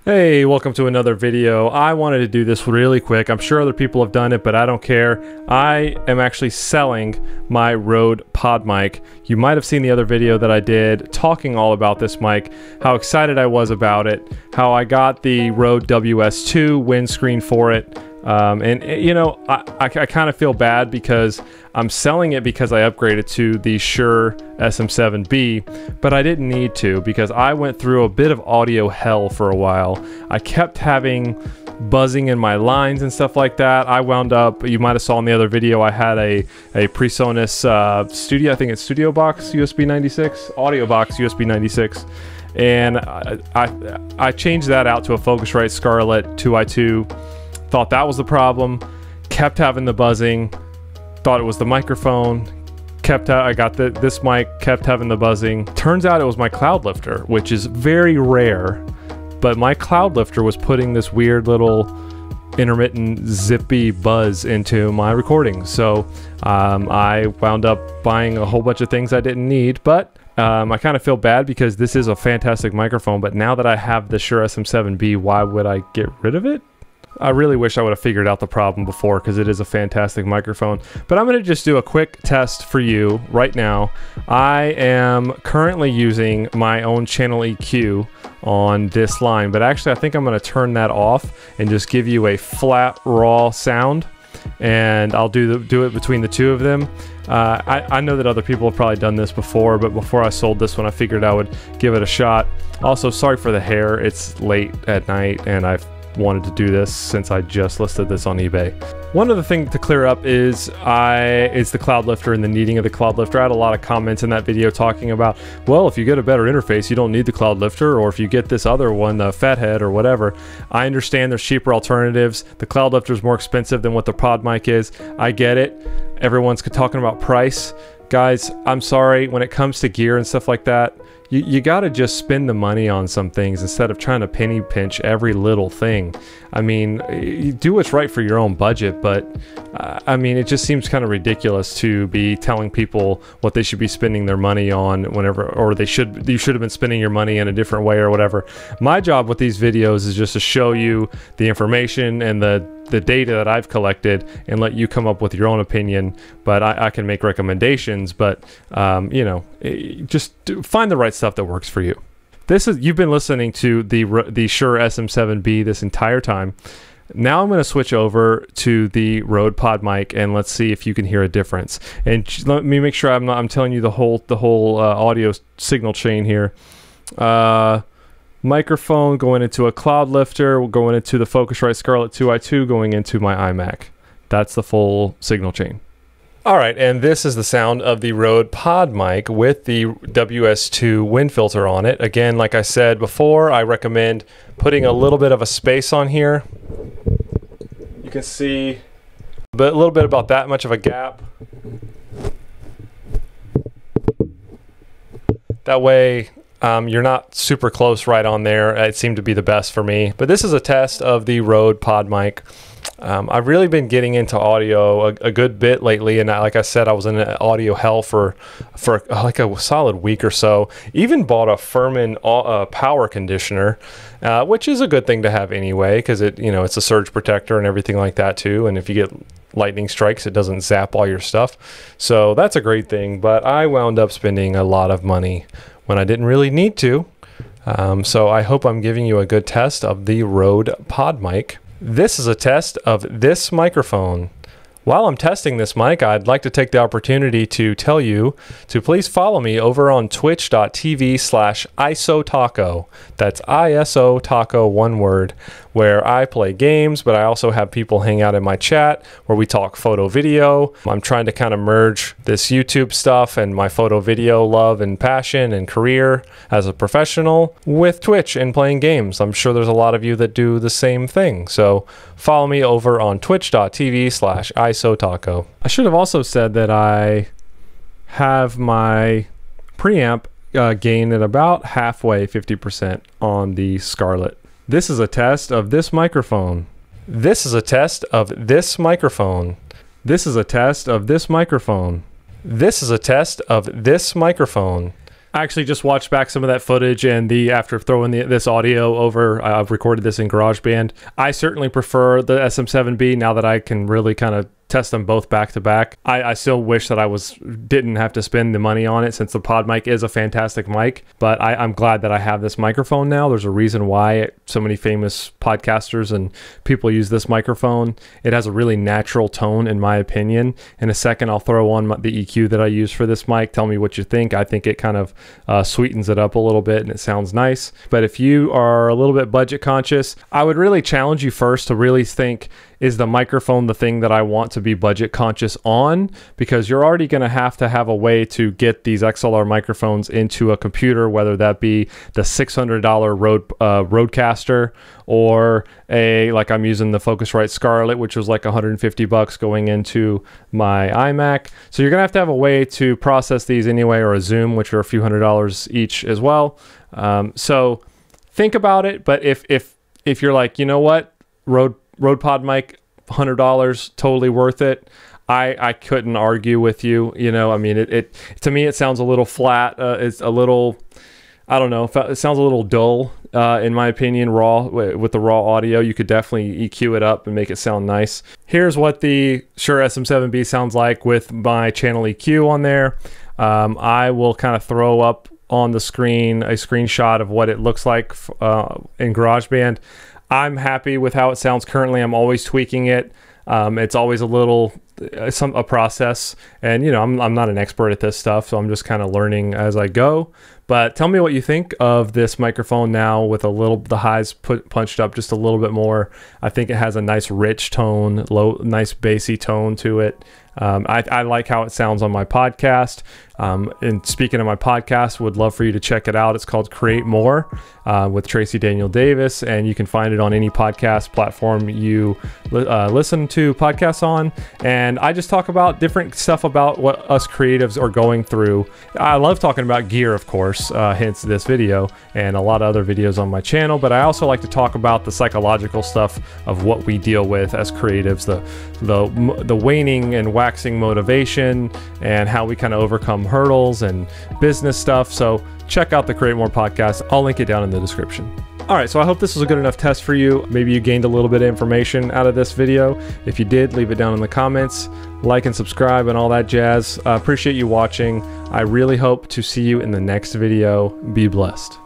Hey, welcome to another video. I wanted to do this really quick. I'm sure other people have done it, but I don't care. I am actually selling my Rode Podmic. You might have seen the other video that I did talking all about this mic, how excited I was about it, how I got the Rode WS2 windscreen for it. And you know, I kind of feel bad because I'm selling it because I upgraded to the Shure SM7B, but I didn't need to because I went through a bit of audio hell for a while. I kept having buzzing in my lines and stuff like that. I wound up, you might have saw in the other video, I had a PreSonus Studio, I think it's Studio Box USB 96, Audio Box USB 96. And I changed that out to a Focusrite Scarlett 2i2. Thought that was the problem, kept having the buzzing, thought it was the microphone, I got this mic, kept having the buzzing. Turns out it was my cloud lifter, which is very rare, but my cloud lifter was putting this weird little intermittent zippy buzz into my recording. So I wound up buying a whole bunch of things I didn't need, but I kind of feel bad because this is a fantastic microphone, but now that I have the Shure SM7B, why would I get rid of it? I really wish I would have figured out the problem before because it is a fantastic microphone. But I'm going to just do a quick test for you right now. I am currently using my own channel EQ on this line, but actually I think I'm going to turn that off and just give you a flat raw sound, and I'll do it between the two of them. I know that other people have probably done this before, but before I sold this one, I figured I would give it a shot. Also, sorry for the hair. It's late at night and I've wanted to do this since I just listed this on eBay. One other thing to clear up is the cloud lifter and the needing of the cloud lifter. I had a lot of comments in that video talking about, well, if you get a better interface, you don't need the cloud lifter, or if you get this other one, the Fathead or whatever. I understand there's cheaper alternatives. The cloud lifter is more expensive than what the Podmic is. I get it. Everyone's talking about price. Guys, I'm sorry, when it comes to gear and stuff like that, you gotta just spend the money on some things instead of trying to penny pinch every little thing. I mean, you do what's right for your own budget, but I mean, it just seems kind of ridiculous to be telling people what they should be spending their money on whenever, or you should have been spending your money in a different way or whatever. My job with these videos is just to show you the information and the data that I've collected and let you come up with your own opinion, but I can make recommendations, but you know, just find the right stuff that works for you. You've been listening to the Shure SM7B this entire time. Now I'm going to switch over to the Rode Podmic and let's see if you can hear a difference. And let me make sure I'm telling you the whole audio signal chain here. Microphone going into a cloud lifter, going into the Focusrite Scarlett 2i2, going into my iMac. That's the full signal chain. All right, and this is the sound of the Rode Podmic with the WS2 wind filter on it. Again, like I said before, I recommend putting a little bit of a space on here. You can see a little bit about that much of a gap. That way, you're not super close right on there. It seemed to be the best for me. But this is a test of the Rode Podmic. I've really been getting into audio a good bit lately, and like I said, I was in audio hell for like a solid week or so. Even bought a Furman power conditioner, which is a good thing to have anyway, because it's a surge protector and everything like that too. And if you get lightning strikes, it doesn't zap all your stuff, so that's a great thing. But I wound up spending a lot of money when I didn't really need to. So I hope I'm giving you a good test of the Rode Podmic. This is a test of this microphone. While I'm testing this mic, I'd like to take the opportunity to tell you to please follow me over on twitch.tv/isotaco. That's ISO taco, one word, where I play games, but I also have people hang out in my chat where we talk photo video. I'm trying to kind of merge this YouTube stuff and my photo video love and passion and career as a professional with Twitch and playing games. I'm sure there's a lot of you that do the same thing. So follow me over on twitch.tv/isotaco. I should have also said that I have my preamp gain at about halfway, 50% on the Scarlett. This is a test of this microphone. This is a test of this microphone. This is a test of this microphone. This is a test of this microphone. I actually just watched back some of that footage, and after throwing this audio over, I've recorded this in GarageBand. I certainly prefer the SM7B now that I can really kind of test them both back to back. I still wish that I didn't have to spend the money on it, since the Podmic is a fantastic mic, but I'm glad that I have this microphone now. There's a reason why so many famous podcasters and people use this microphone. It has a really natural tone, in my opinion. In a second, I'll throw on the EQ that I use for this mic. Tell me what you think. I think it kind of sweetens it up a little bit and it sounds nice. But if you are a little bit budget conscious, I would really challenge you first to really think, is the microphone the thing that I want to be budget conscious on? Because you're already going to have a way to get these XLR microphones into a computer, whether that be the $600 Rodecaster or like I'm using the Focusrite Scarlett, which was like $150 going into my iMac. So you're going to have a way to process these anyway, or a Zoom, which are a few $100s each as well. So think about it. But if you're like, you know what, Rode Podmic, $100, totally worth it, I couldn't argue with you. You know, I mean, it to me, it sounds a little flat. It's a little, I don't know, it sounds a little dull, in my opinion, raw. With the raw audio, you could definitely EQ it up and make it sound nice. Here's what the Shure SM7B sounds like with my channel EQ on there. I will kind of throw up on the screen a screenshot of what it looks like in GarageBand. I'm happy with how it sounds currently. I'm always tweaking it. It's always a process, and you know, I'm not an expert at this stuff, so I'm just kind of learning as I go. But tell me what you think of this microphone now with the highs punched up just a little bit more. I think it has a nice rich tone, nice bassy tone to it. I like how it sounds on my podcast. And speaking of my podcast, would love for you to check it out. It's called Create More with Tracy Daniel Davis, and you can find it on any podcast platform you listen to podcasts on. And I just talk about different stuff about what us creatives are going through. I love talking about gear, of course, hence this video and a lot of other videos on my channel, but I also like to talk about the psychological stuff of what we deal with as creatives, the waning and waxing motivation, and how we kind of overcome hurdles and business stuff. So check out the Create More podcast. I'll link it down in the description. All right, so I hope this was a good enough test for you. Maybe you gained a little bit of information out of this video. If you did, leave it down in the comments. Like and subscribe and all that jazz. Appreciate you watching. I really hope to see you in the next video. Be blessed.